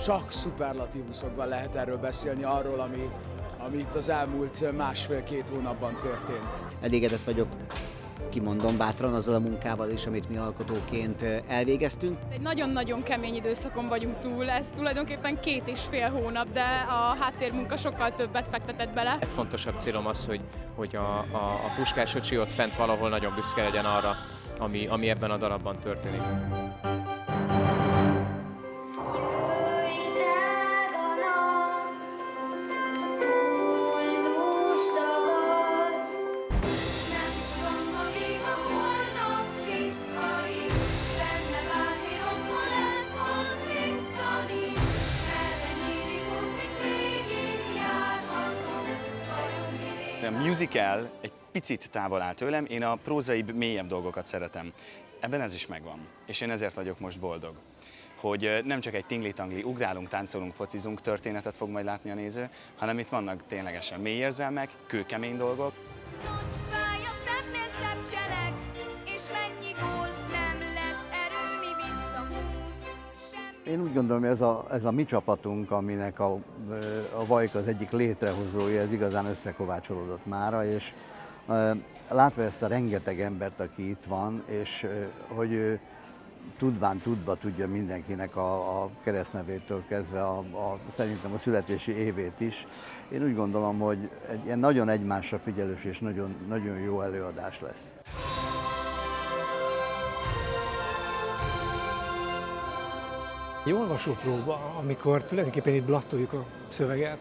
csak szuperlatívuszokban lehet erről beszélni, arról, ami itt az elmúlt másfél-két hónapban történt. Elégedett vagyok, kimondom bátran, azzal a munkával is, amit mi alkotóként elvégeztünk. Egy nagyon-nagyon kemény időszakon vagyunk túl, ez tulajdonképpen 2,5 hónap, de a háttérmunka sokkal többet fektetett bele. A legfontosabb célom az, hogy a Puskás öcsi ott fent valahol nagyon büszke legyen arra, ami ebben a darabban történik. A musical egy picit távol áll tőlem, én a prózaibb, mélyebb dolgokat szeretem. Ebben ez is megvan, és én ezért vagyok most boldog. Hogy nem csak egy tingli-tangli, ugrálunk, táncolunk, focizunk történetet fog majd látni a néző, hanem itt vannak ténylegesen mély érzelmek, kőkemény dolgok. Én úgy gondolom, hogy ez a mi csapatunk, aminek a Vajka az egyik létrehozója, ez igazán összekovácsolódott mára, és látva ezt a rengeteg embert, aki itt van, és hogy ő tudva tudja mindenkinek a keresztnevétől kezdve szerintem a születési évét is. Én úgy gondolom, hogy egy ilyen nagyon egymásra figyelős és nagyon, nagyon jó előadás lesz. Egy olvasópróba, amikor tulajdonképpen itt blattoljuk a szöveget,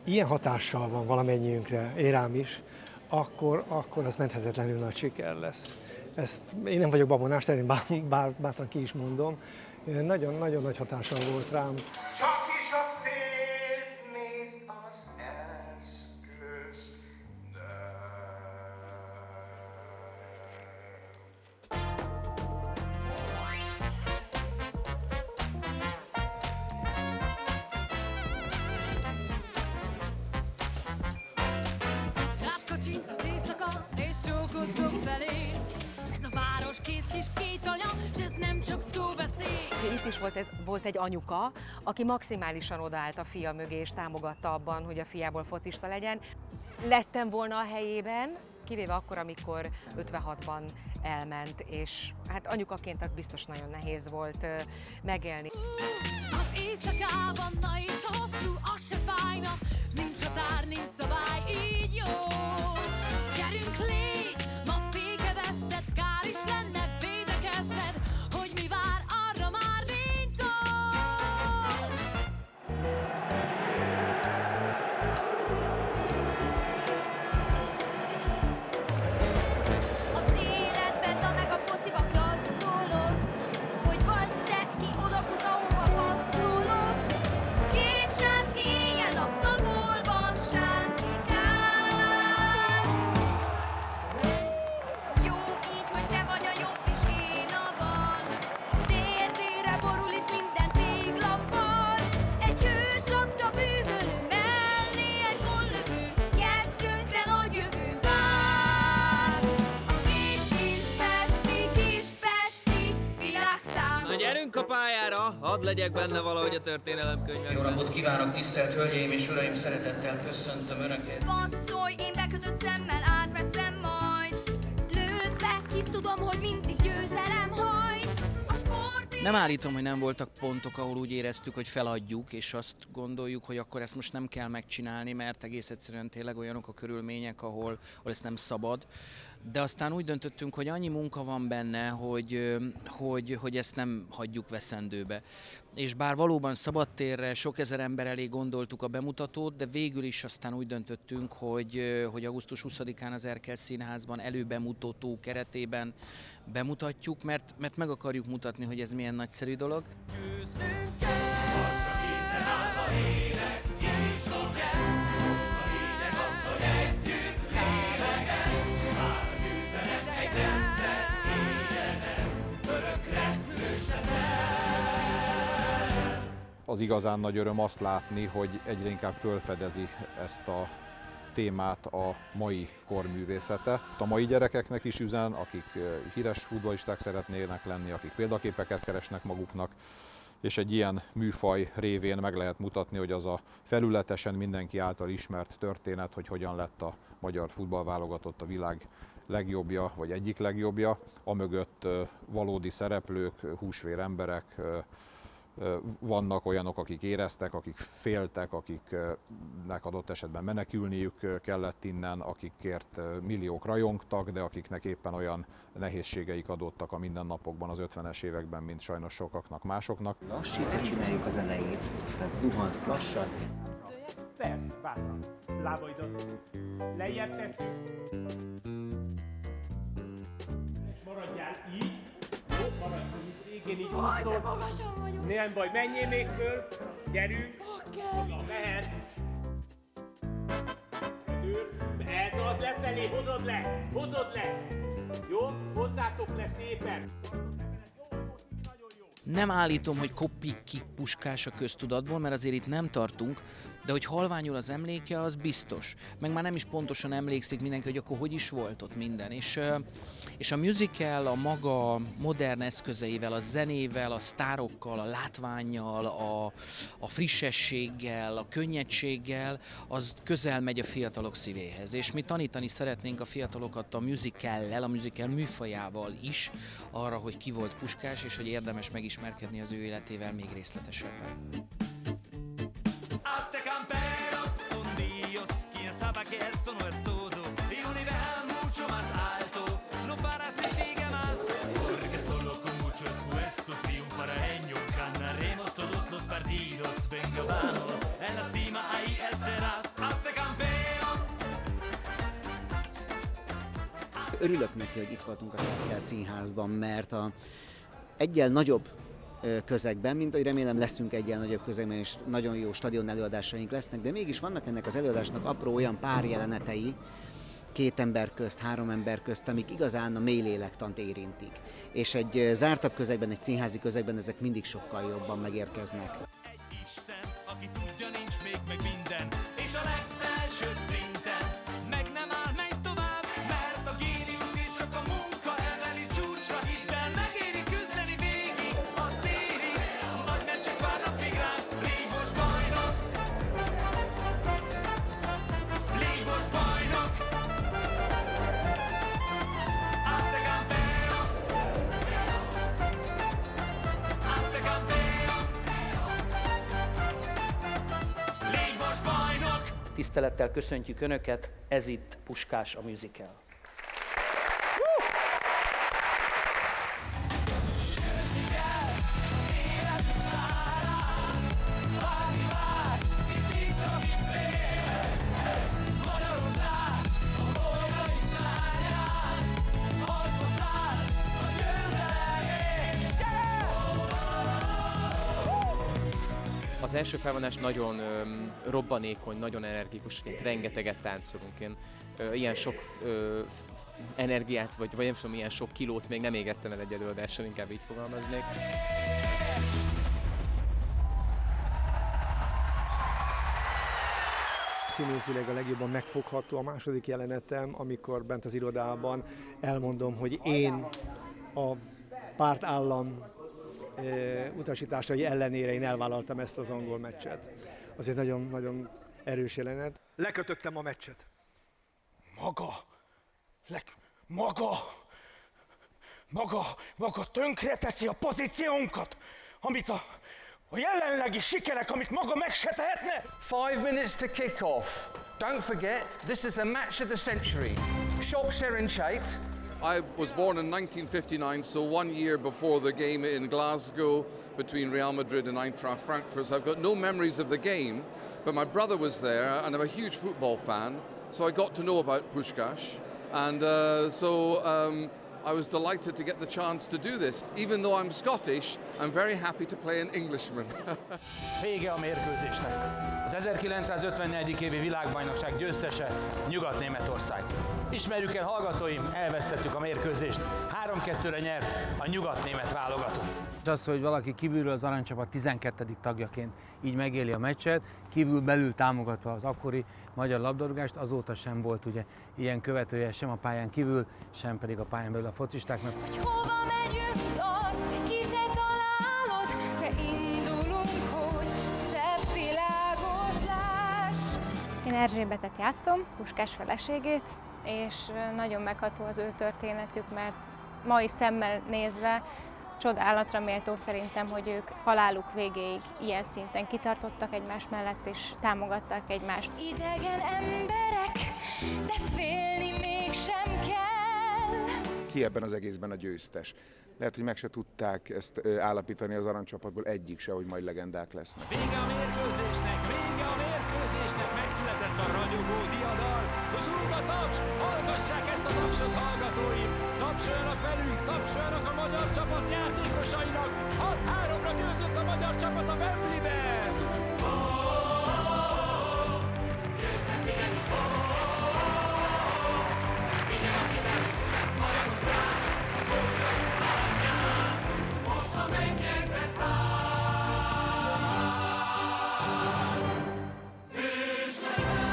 ilyen hatással van valamennyiünkre, én rám is, akkor az menthetetlenül nagy siker lesz. Ezt én nem vagyok babonás, tehát én bátran ki is mondom, nagyon nagy hatással volt rám. Csak is a célt nézd az eszközt, Rákacsint az éjszaka, és csókodtok felé. Ez a város kész kis két anya, s ez nem csak szóbeszéd. Itt is volt egy anyuka, aki maximálisan odaállt a fia mögé, és támogatta abban, hogy a fiából focista legyen. Lettem volna a helyében, kivéve akkor, amikor 56-ban elment, és hát anyukaként az biztos nagyon nehéz volt megélni. Az éjszakában, na és a hosszú, az se fájna, nincs határ, nincs szabály, így jó. Gyerünk légy, ma fékezted, kár is lenne védekezned, hogy mi vár, arra már nincs szó. Az életben, na meg a fociba klassz dolog, hogy vagy te, ki odafut, ahova passzolok. Két srác, ki éjjel-nap a gólban sántlikál. Jó így, hogy te vagy a jobb és én a bal. Tér-térre borul itt minden téglafal. Egy hős lakta bűvölő mellé egy gollövő, kettőnkre nagy jövő vár. A két kispesti világszám. Na gyerünk a pályára, hadd legyek benne valahogy a történelemkönyvben. Jó napot kívánok, tisztelt hölgyeim és uraim, szeretettel köszöntöm Önöket. Passzolj, én bekötött szemmel átveszem majd. Lőd be, hisz tudom, hogy mindig győzelem hajt. A sport... Nem állítom, hogy nem voltak pontok, ahol úgy éreztük, hogy feladjuk, és azt gondoljuk, hogy akkor ezt most nem kell megcsinálni, mert egész egyszerűen tényleg olyanok a körülmények, ahol ezt nem szabad. De aztán úgy döntöttünk, hogy annyi munka van benne, hogy ezt nem hagyjuk veszendőbe. És bár valóban szabadtérre sok ezer ember elé gondoltuk a bemutatót, de végül is aztán úgy döntöttünk, hogy augusztus 20-án az Erkel Színházban előbemutató keretében bemutatjuk, mert meg akarjuk mutatni, hogy ez milyen nagyszerű dolog. Az igazán nagy öröm azt látni, hogy egyre inkább felfedezi ezt a témát a mai korművészete. A mai gyerekeknek is üzen, akik híres futballisták szeretnének lenni, akik példaképeket keresnek maguknak, és egy ilyen műfaj révén meg lehet mutatni, hogy az a felületesen mindenki által ismert történet, hogy hogyan lett a magyar futballválogatott a világ legjobbja, vagy egyik legjobbja, amögött valódi szereplők, húsvér emberek, vannak olyanok, akik éreztek, akik féltek, akiknek adott esetben menekülniük kellett innen, akikért milliók rajongtak, de akiknek éppen olyan nehézségeik adottak a mindennapokban az 50-es években, mint sajnos sokaknak másoknak. Lassítva csináljuk az elejét, tehát zuhansz lassan. Persze, bátran. Lábaidat lejjebb tesszük. És maradjál így. Jó, maradj így. Végén így úszol. Nem baj, menjél még föl. Gyerünk. Oké. Mehet. Ez az lefelé, hozod le. Hozod le. Jó? Hozzátok le szépen. Nem állítom, hogy kopik ki Puskás a köztudatból, mert azért itt nem tartunk, de hogy halványul az emléke, az biztos. Meg már nem is pontosan emlékszik mindenki, hogy akkor hogy is volt ott minden. És a musical a maga modern eszközeivel, a zenével, a sztárokkal, a látvánnyal, a frissességgel, a könnyedséggel, az közel megy a fiatalok szívéhez. És mi tanítani szeretnénk a fiatalokat a musicallel, a musical műfajával is, arra, hogy ki volt Puskás, és hogy érdemes megismerkedni az ő életével még részletesebben. Hazte campero con Dios, quien sabe que esto no es todo, y un nivel mucho más alto, no para si sigue más, porque solo con mucho esfuerzo triunfará Eño, ganaremos todos los partidos, venga vamos, en la cima ahí estarás, hazte campeón. Örülök neki, hogy itt voltunk a Tekkel Színházban, mert egyel nagyobb közegben, mint hogy remélem leszünk egyen nagyobb közegben, és nagyon jó stadion előadásaink lesznek, de mégis vannak ennek az előadásnak apró olyan pár jelenetei, 2 ember közt, 3 ember közt, amik igazán a mély lélektant érintik. És egy zártabb közegben, egy színházi közegben ezek mindig sokkal jobban megérkeznek. Egy Isten, aki tudja, nincs még meg minden, és a legfelsőbb szinten, meg nem áll, megy tovább, mert a géniusz is csak a munka emeli csúcsra, hittel megéri küzdeni végig a célig, nagy meccsek várnak még ránk, légy most bajnok, légy most bajnok, hazte campeón, hazte campeón, légy most bajnok. Tisztelettel köszöntjük Önöket, ez itt Puskás a musical. Az első felvonás nagyon robbanékony, nagyon energikus, rengeteget táncolunk. Én ilyen sok energiát, vagy nem tudom, ilyen sok kilót még nem égettem el egy előadással, inkább így fogalmaznék. Színészileg a legjobban megfogható a második jelenetem, amikor bent az irodában elmondom, hogy én a pártállam utasításai ellenére én elvállaltam ezt az angol meccset. Azért nagyon erős jelenet. Lekötöttem a meccset. Maga tönkreteszi a pozíciónkat, amit a jelenlegi sikerek, amit maga meg se tehetne. 5 minutes to kick off. Don't forget, this is the match of the century. Shock Serenchate. I was born in 1959, so 1 year before the game in Glasgow between Real Madrid and Eintracht Frankfurt. So I've got no memories of the game, but my brother was there, and I'm a huge football fan, so I got to know about Puskás, and I was delighted to get the chance to do this. Even though I'm Scottish, I'm very happy to play an Englishman. Vége a mérkőzésnek. Az 1954. évi világbajnokság győztese Nyugat-Németország. Ismerjük el, hallgatóim, elvesztettük a mérkőzést. 3-2-re nyert a nyugat-német válogató. Az, hogy valaki kívülről az aranycsapat 12. tagjaként így megéli a meccset, kívül-belül támogatva az akkori magyar labdarúgást, azóta sem volt ugye ilyen követője sem a pályán kívül, sem pedig a pályán belül a focistáknak. Hova megyünk, azt ki se találod, te indulunk, hogy szebb világot láss. Én Erzsébetet játszom, Puskás feleségét, és nagyon megható az ő történetük, mert mai szemmel nézve csodálatra méltó szerintem, hogy ők haláluk végéig ilyen szinten kitartottak egymás mellett, és támogatták egymást. Idegen emberek, de félni mégsem kell. Ki ebben az egészben a győztes? Lehet, hogy meg se tudták ezt állapítani az aranycsapatból egyik se, hogy majd legendák lesznek. Vége a mérkőzésnek, vége a mérkőzésnek, megszületett a ragyogó diadal. Zúg a taps, hallgassák ezt a tapsot, hallgatóim! Tapsoljanak velünk, tapsoljanak a magyar csapat játékosainak! 6-3-ra győzött a magyar csapat a Wembleyben! Győzhetsz igenis! Figyelj a kiderés! Magyarország! A gólyai szárnyán! Most a mennyekbe száll! Hős leszel!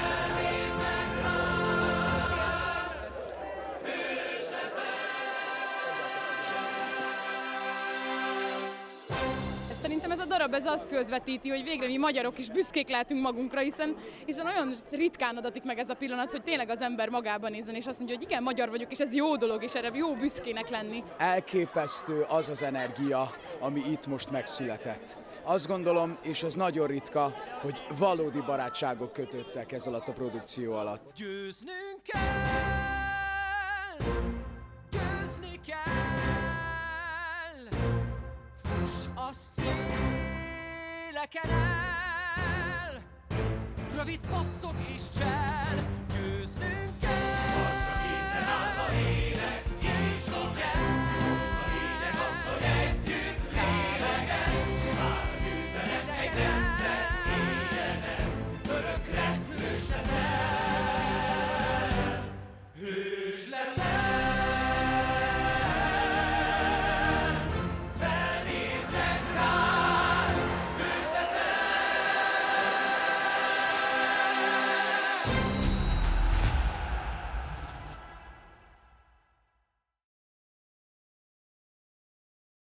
Elnézek rád! Hős leszel! Szerintem ez a darab ez azt közvetíti, hogy végre mi magyarok is büszkék lehetünk magunkra, hiszen olyan ritkán adatik meg ez a pillanat, hogy tényleg az ember magában nézzen, és azt mondja, hogy igen, magyar vagyok, és ez jó dolog, és erre jó büszkének lenni. Elképesztő az az energia, ami itt most megszületett. Azt gondolom, és ez nagyon ritka, hogy valódi barátságok kötöttek ez alatt a produkció alatt. Győznünk kell! Győzni kell! Fuss a széleken el! Rövid passzok és csel! Győznünk kell! Arca készen áll a hét!